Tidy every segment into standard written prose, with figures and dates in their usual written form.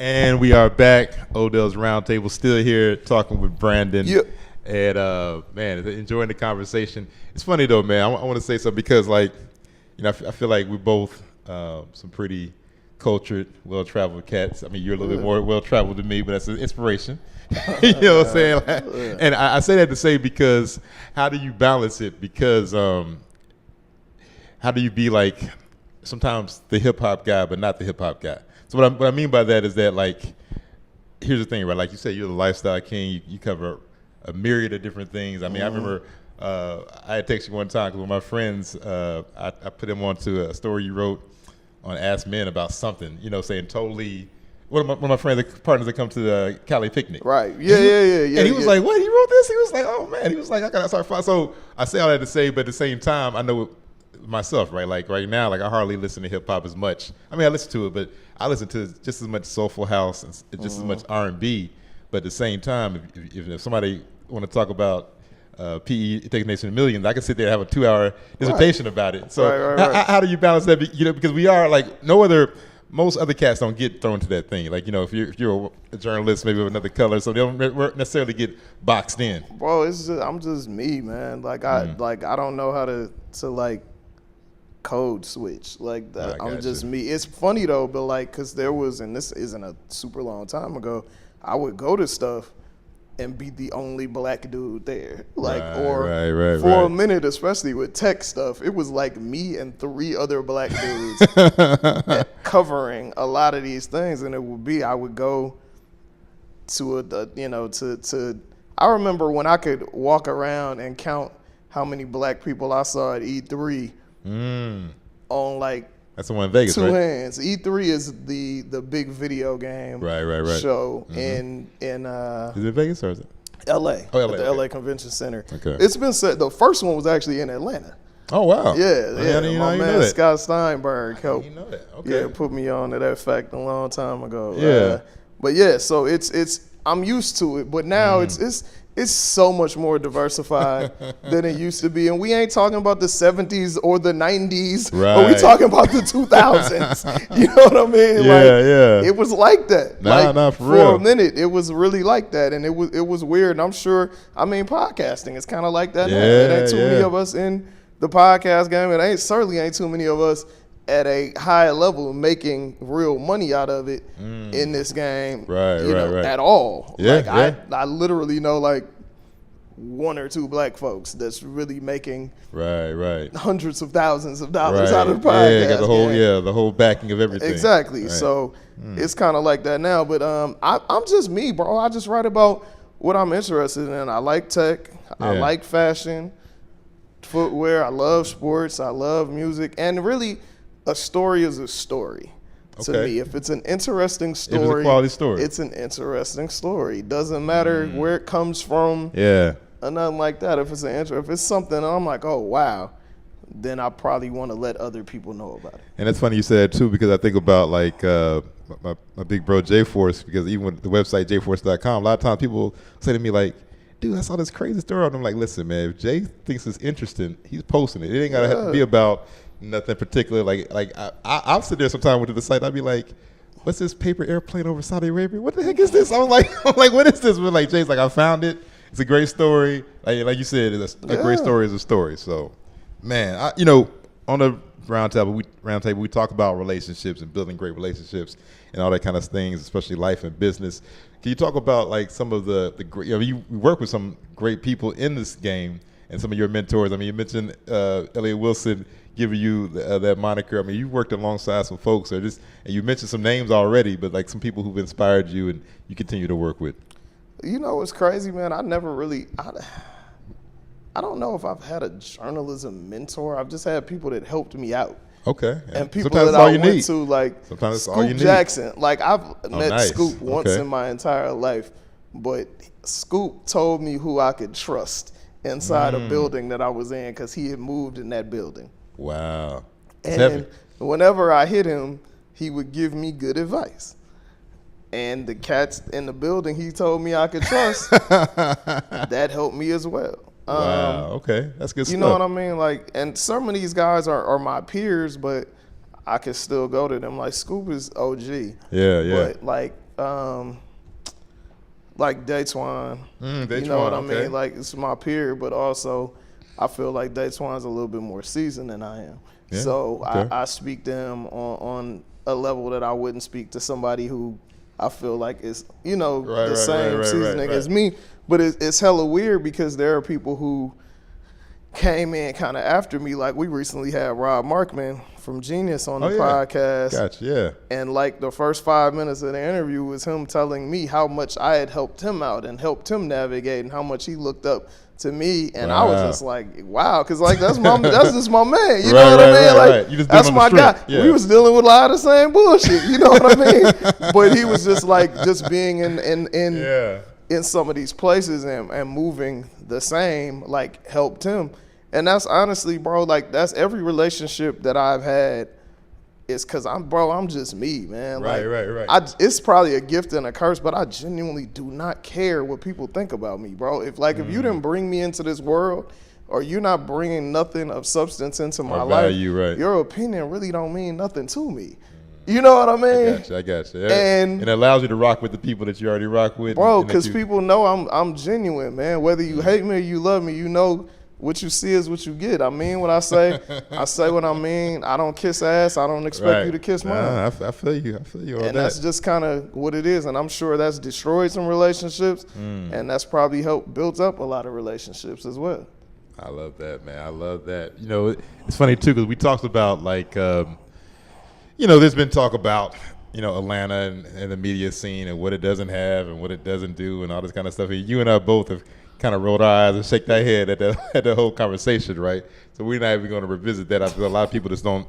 And we are back. Odell's Roundtable still here talking with Branden. Yep. And, man, enjoying the conversation. It's funny, though, man. I want to say something because, like, you know, I feel like we're both some pretty cultured, well-traveled cats. I mean, you're a little bit more well-traveled than me, but that's an inspiration. You know what I'm saying? And I say that to say because how do you balance it? Because how do you be, like, sometimes the hip-hop guy but not the hip-hop guy? So what I mean by that is that, like, here's the thing, right? Like you said, you're the lifestyle king. You cover a myriad of different things. I mean, I remember I had texted you one time because one of my friends, I put him onto a story you wrote on Ask Men about something, you know, saying totally. One of my friends, the partners that come to the Cali picnic. Right. Yeah. And he was like, what? He wrote this? He was like, oh, man. He was like, I got to start finding. So I say all that to say, but at the same time, I know myself, right? Like right now, like I hardly listen to hip hop as much. I mean, I listen to it, but I listen to just as much soulful house and just as much R&B. But at the same time, if somebody want to talk about PE taking Nation of Millions, I can sit there and have a 2-hour dissertation about it. So how do you balance that? You know, because we are like most other cats don't get thrown to that thing. Like, you know, if you're a journalist, maybe of another color, so they don't necessarily get boxed in. Bro, I'm just me, man. Like I don't know how to like code switch like that. I'm just me. It's funny though, but like, cause there was, and this isn't a super long time ago, I would go to stuff and be the only black dude there. Like, for a minute, especially with tech stuff, it was like me and 3 other black dudes covering a lot of these things. And it would be, I would go to I remember when I could walk around and count how many black people I saw at E3 on like, that's the one in Vegas, 2 right? hands. E3 is the big video game show in is it Vegas or is it LA? Oh, LA, at the LA Convention Center. Okay. It's been said the first one was actually in Atlanta. Oh wow. Yeah. My man Scott Steinberg helped. You know that. Okay. Yeah, put me on to that fact a long time ago. Yeah. But yeah, so it's I'm used to it, but now it's so much more diversified than it used to be. And we ain't talking about the 70s or the 90s, but we talking about the 2000s. You know what I mean? Yeah. It was like that. For real. For a minute, it was really like that. And it was weird. And I'm sure, I mean, podcasting is kind of like that now. It ain't too many of us in the podcast game. It certainly ain't too many of us at a high level making real money out of it in this game, at all. I literally know like 1 or 2 black folks that's really making hundreds of thousands of dollars out of the podcast. The whole backing of everything. Exactly. Right. So it's kind of like that now. But I'm just me, bro. I just write about what I'm interested in. I like tech. I like fashion, footwear. I love sports. I love music, and really, a story is a story to me. If it's an interesting story, if it's a quality story, it's an interesting story. Doesn't matter where it comes from, or nothing like that. If it's something and I'm like, oh wow, then I probably want to let other people know about it. And it's funny you said too, because I think about like my big bro J-Force, because even with the website jforce.com, a lot of times people say to me like, dude, I saw this crazy story, and I'm like, listen, man, if Jay thinks it's interesting, he's posting it. It ain't gotta have to be about nothing particular. Like I'll sit there sometime with the site. I'll be like, what's this paper airplane over Saudi Arabia? What the heck is this? I'm like, what is this? But like Jay's like, I found it. It's a great story. Like you said, a great story is a story. So, man, on the roundtable, we talk about relationships and building great relationships and all that kind of things, especially life and business. Can you talk about like some of the great? You work with some great people in this game and some of your mentors. I mean, you mentioned Elliott Wilson giving you that moniker. I mean, you worked alongside some folks, and you mentioned some names already, but like some people who've inspired you and you continue to work with. You know, it's crazy, man. I never really, I don't know if I've had a journalism mentor. I've just had people that helped me out. Okay. And people that I went to, like Scoop Jackson. Like I've met Scoop once in my entire life, but Scoop told me who I could trust inside a building that I was in because he had moved in that building. Wow. And whenever I hit him, he would give me good advice. And the cats in the building he told me I could trust, that helped me as well. Wow, okay. That's good stuff. You know what I mean? Like, and some of these guys are my peers, but I could still go to them. Like, Scoop is OG. Yeah. But, like, like Daytwan. Daytwan, you know what I okay. mean? Like, it's my peer, but also I feel like Daytwan's a little bit more seasoned than I am. Yeah, So okay. I speak to him on a level that I wouldn't speak to somebody who I feel like is, the same seasoning as me. But it's hella weird because there are people who came in kind of after me. Like, we recently had Rob Markman from Genius on the podcast. Gotcha, yeah. And like the first 5 minutes of the interview was him telling me how much I had helped him out and helped him navigate and how much he looked up to me. And I was just like, wow, because like that's just my man. You know what I mean? Like, You just that's my guy. Yeah. We was dealing with a lot of the same bullshit. You know what I mean? But he was just like being in some of these places and moving the same, like, helped him. And that's honestly, bro, like, that's every relationship that I've had is because I'm just me, man. Right. It's probably a gift and a curse, but I genuinely do not care what people think about me, bro. If you didn't bring me into this world, or you're not bringing nothing of substance into my life, your opinion really don't mean nothing to me. You know what I mean? I got you. And it allows you to rock with the people that you already rock with. Bro, because people know I'm genuine, man. Whether you hate me or you love me, you know what you see is what you get. I mean what I say. I say what I mean. I don't kiss ass. I don't expect you to kiss mine. I feel you. And that's just kind of what it is. And I'm sure that's destroyed some relationships. And that's probably helped build up a lot of relationships as well. I love that, man. I love that. It's funny, too, because we talked about, like, there's been talk about, Atlanta and the media scene and what it doesn't have and what it doesn't do and all this kind of stuff. And you and I both have kind of rolled our eyes and shake our head at the whole conversation, right? So we're not even going to revisit that. I feel a lot of people just don't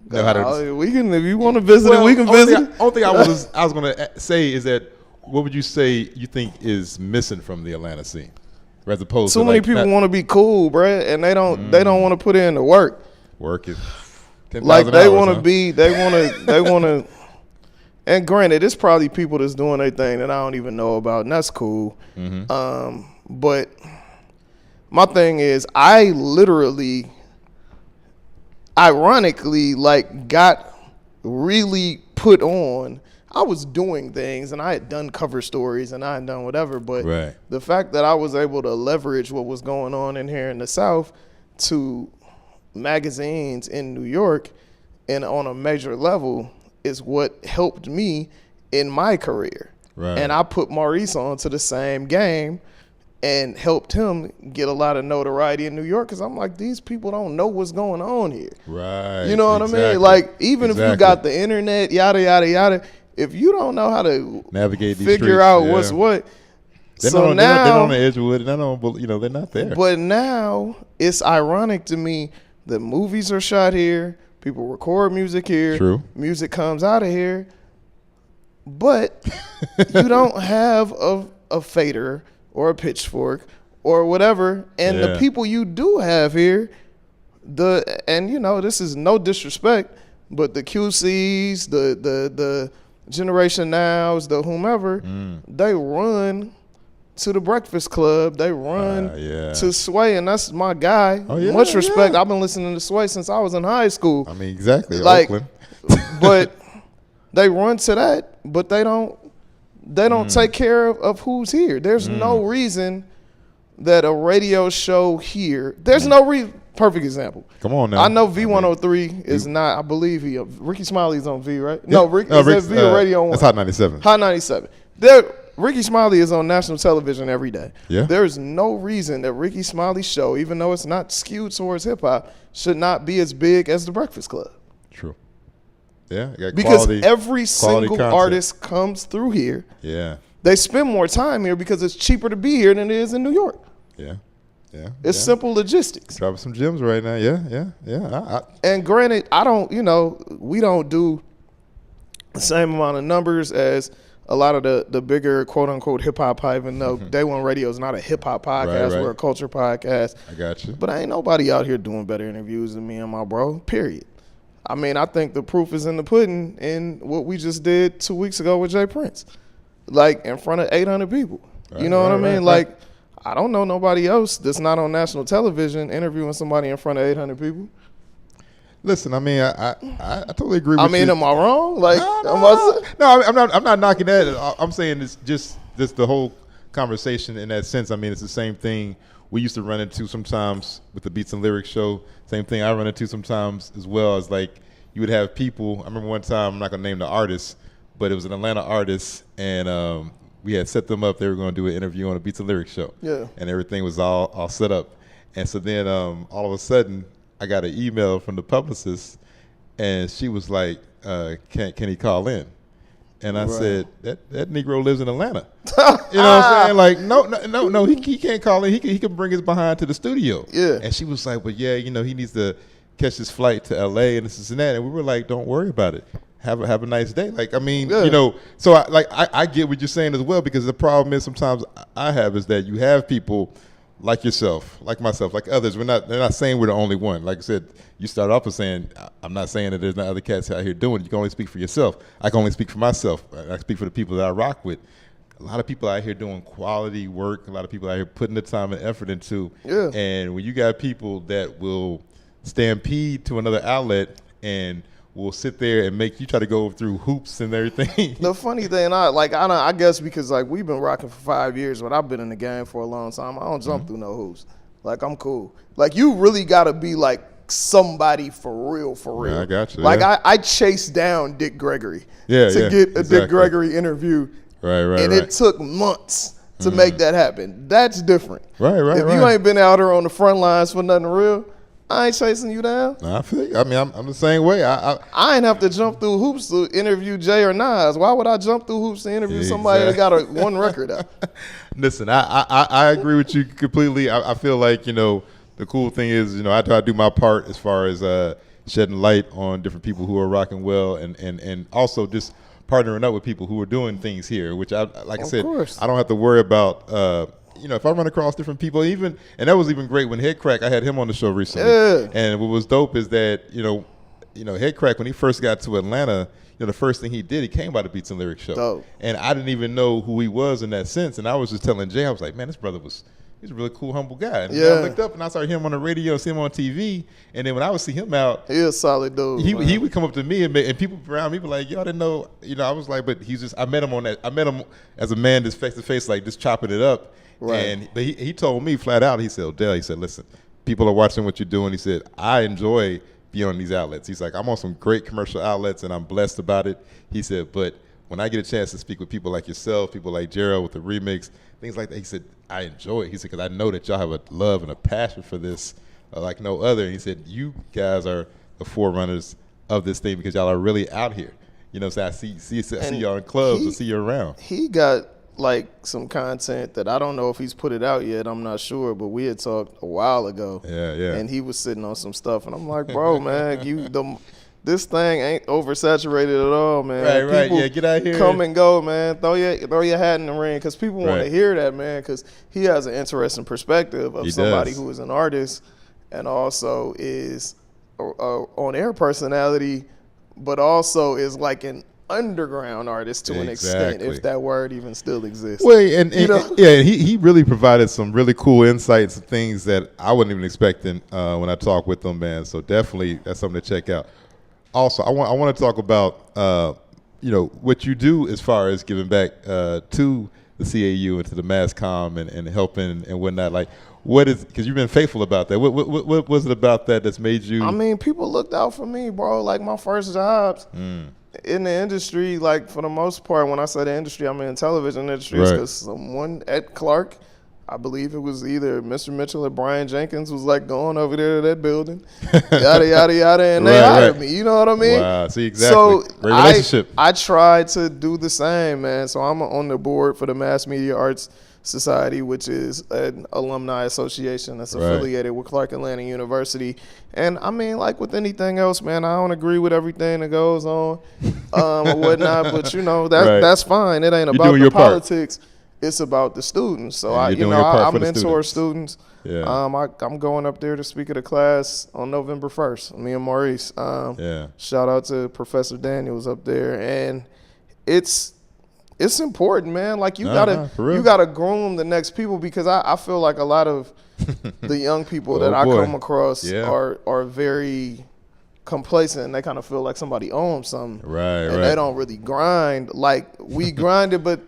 know how to. We can, if you want to visit it, we can visit it. Only thing I was going to say is that, what would you say you think is missing from the Atlanta scene, as opposed to too many people want to be cool, bruh, and they don't want to put in the work. Work is 10,000 like they hours, want to huh? they want to. And granted, it's probably people that's doing their thing that I don't even know about, and that's cool. But my thing is, I literally, ironically, like, got really put on. I was doing things, and I had done cover stories, and I had done whatever. But the fact that I was able to leverage what was going on in here in the South to magazines in New York and on a major level is what helped me in my career. And I put Maurice onto the same game and helped him get a lot of notoriety in New York, because I'm like, these people don't know what's going on here. You know what I mean? Like, even if you got the internet, yada, yada, yada, if you don't know how to navigate these figure streets, out what's what. They're not on the Edgewood. They're not there. But now it's ironic to me that movies are shot here. People record music here. True. Music comes out of here. But you don't have a fader or a pitchfork or whatever. And the people you do have here, this is no disrespect, but the QCs, the Generation Nows, the whomever, they run to the Breakfast Club. They run to Sway, and that's my guy. Much respect. I've been listening to Sway since I was in high school. I mean, exactly. Like, Oakland. But they run to that, but they don't take care of who's here. There's no reason that a radio show here, there's no reason. Perfect example. Come on now. I know V103 is not, I believe Ricky Smiley's on V, right? No, Rick, is that V or Radio 1? That's Hot 97. Hot 97. Ricky Smiley is on national television every day. There's no reason that Ricky Smiley's show, even though it's not skewed towards hip-hop, should not be as big as the Breakfast Club. True. Yeah. Because every single artist comes through here. They spend more time here because it's cheaper to be here than it is in New York. It's simple logistics. Dropping some gems right now. Yeah. And granted, we don't do the same amount of numbers as a lot of the bigger quote-unquote hip-hop, even though Day One Radio is not a hip-hop podcast. We're a culture podcast. I got you. But ain't nobody out here doing better interviews than me and my bro, period. I mean, I think the proof is in the pudding in what we just did 2 weeks ago with Jay Prince. Like, in front of 800 people. You know what I mean? Like, I don't know nobody else that's not on national television interviewing somebody in front of 800 people. Listen, I mean, I totally agree with you. I mean, am I wrong? Like, no, I'm not knocking that. I'm saying it's just the whole conversation in that sense. I mean, it's the same thing we used to run into sometimes with the Beats and Lyrics show. Same thing I run into sometimes as well, as like you would have people. I remember one time, I'm not gonna name the artist, but it was an Atlanta artist, and we had set them up. They were going to do an interview on a Beats and Lyrics show. Yeah. And everything was all set up. And so then all of a sudden, I got an email from the publicist, and she was like, can he call in? And I said, that Negro lives in Atlanta. You know what I'm saying? Like, no, he can't call in. He can bring his behind to the studio. Yeah. And she was like, but yeah, you know, he needs to catch his flight to L.A. and this and that. And we were like, don't worry about it. Have a nice day. Like, I mean, you know, so I get what you're saying as well, because the problem is sometimes I have is that you have people like yourself, like myself, like others. They're not saying we're the only one. Like I said, you start off with saying, I'm not saying that there's not other cats out here doing it. You can only speak for yourself. I can only speak for myself. I speak for the people that I rock with. A lot of people out here doing quality work. A lot of people out here putting the time and effort into. Yeah. And when you got people that will stampede to another outlet and will sit there and make you try to go through hoops and everything. The funny thing, I guess because like we've been rocking for 5 years, but I've been in the game for a long time. I don't jump through no hoops. Like, I'm cool. Like, you really got to be like somebody for real. Yeah, I got you. Like, I chased down Dick Gregory to get a Dick Gregory interview. Right. And it took months to make that happen. That's different. Right. If you ain't been out there on the front lines for nothing real, I ain't chasing you down. I feel you. I mean, I'm the same way. I ain't have to jump through hoops to interview Jay or Nas. Why would I jump through hoops to interview somebody that got one record out? Listen, I agree with you completely. I feel like, you know, the cool thing is, you know, I try to do my part as far as shedding light on different people who are rocking well, and also just partnering up with people who are doing things here, which I said, I don't have to worry about. You know, if I run across different people, and that was even great when Head Crack, I had him on the show recently. Yeah. And what was dope is that, you know, Head Crack, when he first got to Atlanta, you know, the first thing he did, he came by the Beats and Lyrics show. Dope. And I didn't even know who he was in that sense. And I was just telling Jay, I was like, man, this brother he's a really cool, humble guy. And I looked up and I started hearing him on the radio, see him on TV. And then when I would see him out, he a solid dude. He would come up to me and people around me were like, yo, I didn't know. You know, I was like, but I met him as a man just face to face, like just chopping it up. Right. But he told me flat out, he said, Odell, he said, listen, people are watching what you're doing. He said, I enjoy being on these outlets. He's like, I'm on some great commercial outlets and I'm blessed about it. He said, but when I get a chance to speak with people like yourself, people like Gerald with the remix, things like that, he said, I enjoy it. He said, because I know that y'all have a love and a passion for this like no other. And he said, you guys are the forerunners of this thing because y'all are really out here. You know, so I see y'all in clubs, I see you around. He got like some content that I don't know if he's put it out yet. I'm not sure, but we had talked a while ago. Yeah. And he was sitting on some stuff, and I'm like, bro, man, this thing ain't oversaturated at all, man. Right. Yeah, get out here. Come and go, man. Throw your hat in the ring, because people want to hear that, man. Because he has an interesting perspective of somebody who is an artist and also is on air personality, but also is like an underground artist to an extent, if that word even still exists. Well, and he really provided some really cool insights and things that I wasn't even expecting when I talked with him, man. So definitely that's something to check out. Also, I want to talk about you know, what you do as far as giving back to the CAU and to the MassCom and helping and whatnot. Like, what is, because you've been faithful about that. What was it about that that's made you? I mean, people looked out for me, bro. Like, my first jobs in the industry, like, for the most part, when I say the industry, I mean television industry, because someone at Clark, I believe it was either Mr. Mitchell or Brian Jenkins, was like going over there to that building, yada, yada, yada, and they hired me. You know what I mean? Wow, see, exactly. So great relationship. I tried to do the same, man. So I'm on the board for the Mass Media Arts Society, which is an alumni association that's affiliated with Clark Atlanta University. And I mean, like with anything else, man, I don't agree with everything that goes on or whatnot, but you know, that's fine. It ain't about the politics. It's about the students. So I mentor students. Yeah. I'm going up there to speak at a class on November 1st. Me and Maurice. Shout out to Professor Daniels up there, and it's important, man. Like you gotta groom the next people, because I feel like a lot of the young people that I come across are very complacent and they kind of feel like somebody owns something. Right. And they don't really grind like we grinded. But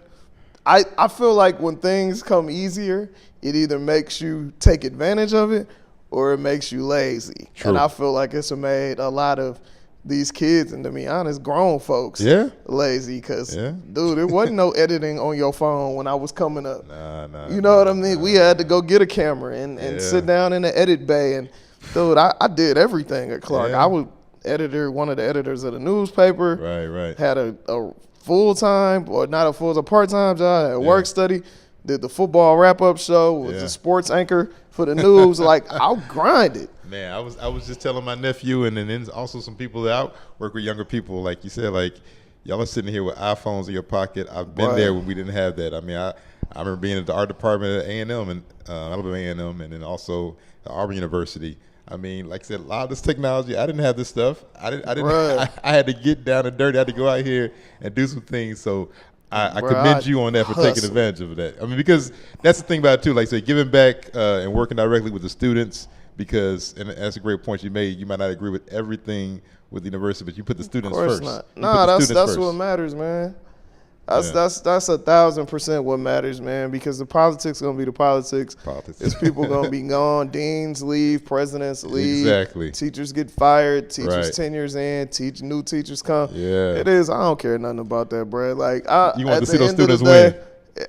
I feel like when things come easier, it either makes you take advantage of it or it makes you lazy. True. And I feel like it's made a lot of these kids, and to be honest, grown folks, lazy. Because, dude, there wasn't no editing on your phone when I was coming up. Nah, you know what I mean? We had to go get a camera and sit down in the edit bay. And, dude, I did everything at Clark. I was one of the editors of the newspaper. Right. Had a full-time, or not a full-time, part-time job, had work study. Did the football wrap-up show, was a sports anchor for the news. Like, I'll grind it. Man, I was just telling my nephew, and then also some people that I work with, younger people, like you said, like, y'all are sitting here with iPhones in your pocket. I've been there when we didn't have that. I mean, I remember being at the art department at A&M, and Alabama A&M, and then also at Auburn University. I mean, like I said, a lot of this technology, I didn't have this stuff. I had to get down and dirty. I had to go out here and do some things. So I commend you on that for taking advantage of that. I mean, because that's the thing about it too. Like, say, giving back and working directly with the students. Because, and that's a great point you made, you might not agree with everything with the university, but you put the students first. Of course not. No, that's what matters, man. That's 1,000% what matters, man, because the politics going to be the politics. It's people going to be gone. Deans leave. Presidents leave. Exactly. Teachers get fired. Teachers tenures in. New teachers come. Yeah. It is. I don't care nothing about that, bro. Like, you want to see those students win.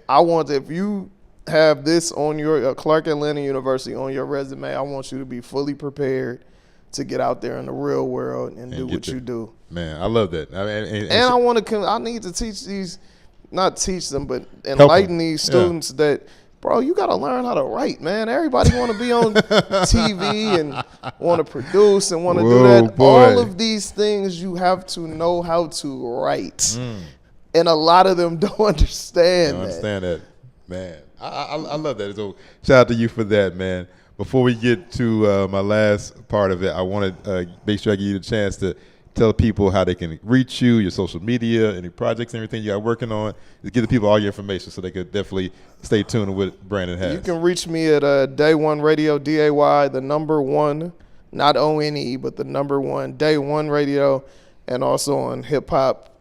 I want, if you have this on your Clark Atlanta University on your resume, I want you to be fully prepared to get out there in the real world and do what you do. Man, I love that. I need to teach these, not teach them, but enlighten these students that, bro, you got to learn how to write, man. Everybody want to be on TV and want to produce and want to do that. Boy. All of these things you have to know how to write. And a lot of them don't understand that. Man, I love that. So shout out to you for that, man. Before we get to my last part of it, I want to make sure I give you the chance to tell people how they can reach you, your social media, any projects, everything you got working on. Just give the people all your information so they could definitely stay tuned to what Branden has. You can reach me at Day One Radio, DAY, the number one, not ONE, but the number one, Day One Radio, and also on Hip Hop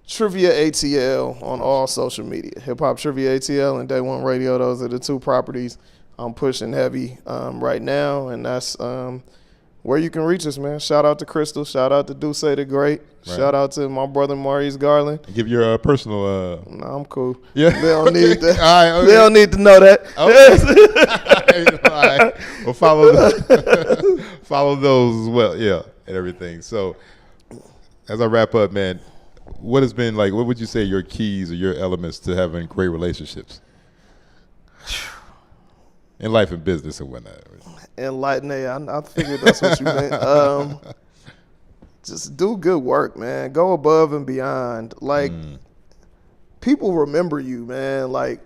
Trivia ATL on all social media. Hip Hop Trivia ATL and Day One Radio, those are the two properties I'm pushing heavy right now, and that's where you can reach us, man. Shout out to Crystal. Shout out to Duce the Great. Right. Shout out to my brother Maurice Garland. Give your personal. No, I'm cool. Yeah, they don't need that. All right, okay. They don't need to know that. Okay. All right. Well, follow those as well. Yeah, and everything. So, as I wrap up, man, what has been like? What would you say your keys or your elements to having great relationships in life and business and whatnot? Enlightening. I figured that's what you meant. Just do good work, man. Go above and beyond. Like, people remember you, man. Like,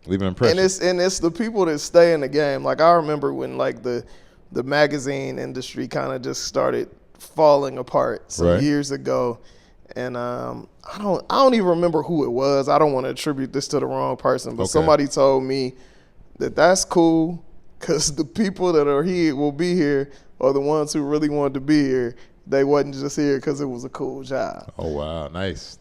leave an impression. And it's the people that stay in the game. Like, I remember when like the magazine industry kind of just started falling apart some years ago, and I don't even remember who it was. I don't want to attribute this to the wrong person, but somebody told me that's cool. Because the people that are here will be here are the ones who really wanted to be here. They wasn't just here because it was a cool job. Oh, wow. Nice.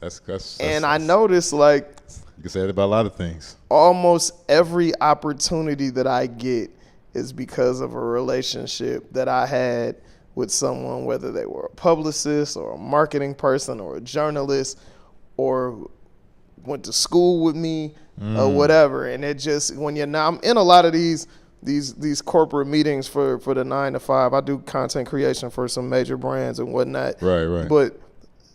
And I noticed, like, you can say that about a lot of things. Almost every opportunity that I get is because of a relationship that I had with someone, whether they were a publicist or a marketing person or a journalist or went to school with me or whatever. And it just, I'm in a lot of these corporate meetings for the 9 to 5. I do content creation for some major brands and whatnot. Right. But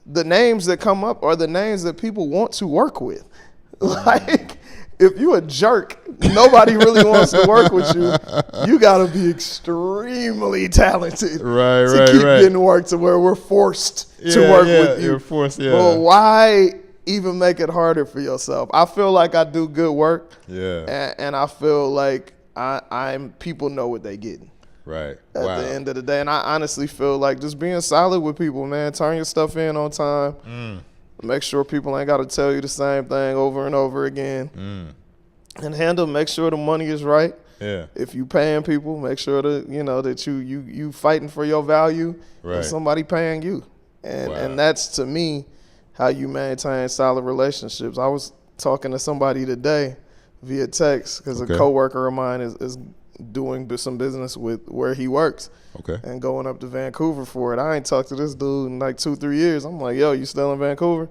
the names that come up are the names that people want to work with. Like, if you a jerk, nobody really wants to work with you. You got to be extremely talented to keep getting work to where we're forced to work with you. You're forced, Well, why even make it harder for yourself? I feel like I do good work. Yeah. And I feel like people know what they getting. Right. At the end of the day. And I honestly feel like just being solid with people, man. Turn your stuff in on time. Make sure people ain't got to tell you the same thing over and over again. And make sure the money is right. if you paying people, make sure that that you fighting for your value. Right. And somebody paying you, and that's to me how you maintain solid relationships. I was talking to somebody today via text because a coworker of mine is doing some business with where he works. And going up to Vancouver for it. I ain't talked to this dude in like 2-3 years. I'm like, yo, you still in Vancouver?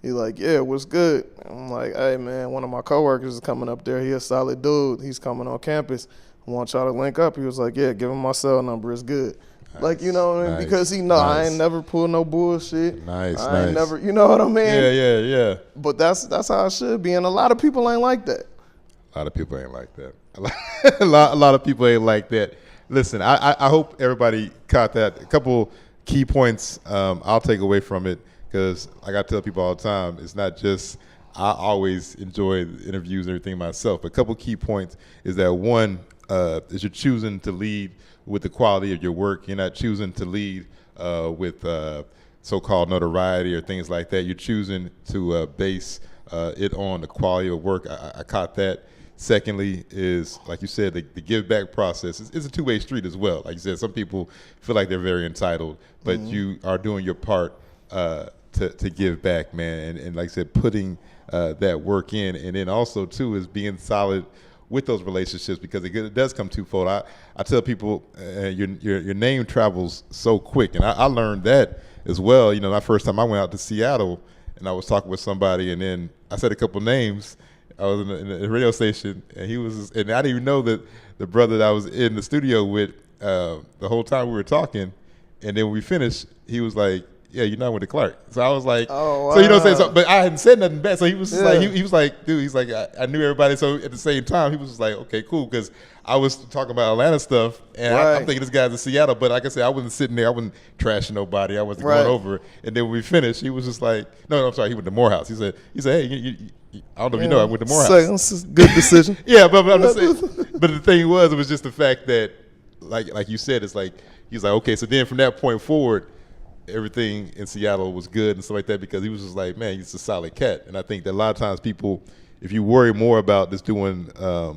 He like, yeah, what's good? I'm like, hey, man, one of my coworkers is coming up there. He a solid dude. He's coming on campus. I want y'all to link up. He was like, yeah, give him my cell number. It's good. Nice. Like, you know what I mean? Because he know I ain't never pulled no bullshit. I ain't never, you know what I mean? Yeah. But that's how it should be. And a lot of people ain't like that. A lot of people ain't like that. A lot of people ain't like that. Listen, I hope everybody caught that. A couple key points I'll take away from it, because like I tell people all the time, it's not just I always enjoy the interviews and everything myself. But a couple key points is that one is you're choosing to lead with the quality of your work. You're not choosing to lead with so-called notoriety or things like that. You're choosing to base it on the quality of work. I caught that. Secondly is, like you said, the give back process is a two-way street as well. Like you said, some people feel like they're very entitled, but you are doing your part to give back, man. And like I said, putting that work in. And then also, too, is being solid with those relationships, because it does come twofold. I tell people your name travels so quick. And I learned that as well. You know, my first time I went out to Seattle and I was talking with somebody, and then I said a couple names. I was in the radio station, and and I didn't even know that the brother that I was in the studio with the whole time we were talking. And then when we finished, he was like, yeah, you're not with the Clark. So I was like, oh, wow. So you know what I'm saying? So, but I hadn't said nothing bad. So he was just like, he was like, dude, he's like, I knew everybody. So at the same time, he was just like, okay, cool. Because I was talking about Atlanta stuff, and I'm thinking this guy's in Seattle. But like I said, I wasn't sitting there. I wasn't trashing nobody. I wasn't going over. And then when we finished, he was just like, no, I'm sorry. He went to Morehouse. He said, hey, I don't know if you know, I went to Morehouse. It's a good decision. Yeah, but I'm just saying. But the thing was, it was just the fact that, like you said, it's like, he's like, okay. So then from that point forward, everything in Seattle was good and stuff like that, because he was just like, man, he's a solid cat. And I think that a lot of times people, if you worry more about just doing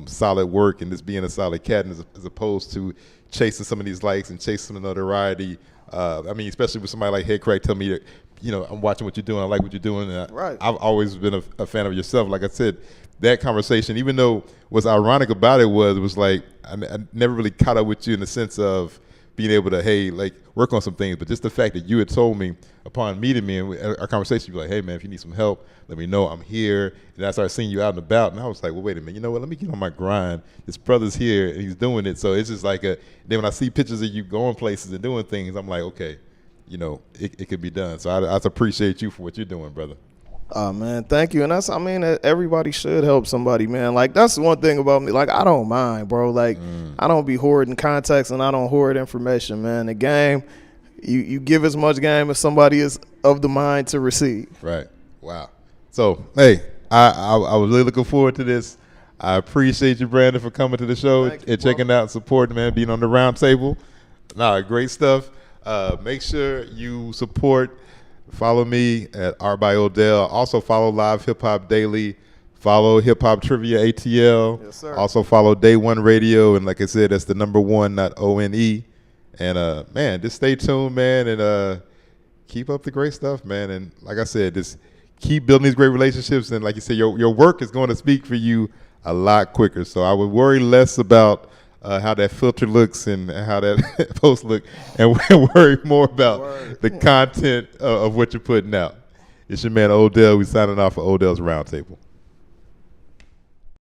solid work and just being a solid cat, as opposed to chasing some of these likes and chasing some notoriety, I mean, especially with somebody like Head Crack tell me that, you know, I'm watching what you're doing, I like what you're doing. And I've always been a fan of yourself. Like I said, that conversation, even though what's ironic about it was like, I never really caught up with you in the sense of being able to, hey, like, work on some things. But just the fact that you had told me upon meeting me and our conversation, you were like, hey, man, if you need some help, let me know. I'm here. And I started seeing you out and about. And I was like, well, wait a minute. You know what? Let me get on my grind. This brother's here, and he's doing it. So it's just like then when I see pictures of you going places and doing things, I'm like, okay, you know, it could be done. So I appreciate you for what you're doing, brother. Oh, man, thank you. And everybody should help somebody, man. Like, that's one thing about me. Like, I don't mind, bro. Like, I don't be hoarding contacts, and I don't hoard information, man. The game, you give as much game as somebody is of the mind to receive. Right. Wow. So, hey, I was really looking forward to this. I appreciate you, Brandon, for coming to the show and checking out and supporting, man, being on the Roundtable. Great stuff. Make sure you support. Follow me at Art by Odell. Also follow Live Hip Hop Daily. Follow Hip Hop Trivia ATL. Yes, sir. Also follow Day One Radio. And like I said, that's the number 1, not ONE. And man, just stay tuned, man, and keep up the great stuff, man. And like I said, just keep building these great relationships. And like you said, your work is going to speak for you a lot quicker. So I would worry less about how that filter looks and how that post look, and worry more about the content of what you're putting out. It's your man Odell. We signing off for Odell's Roundtable.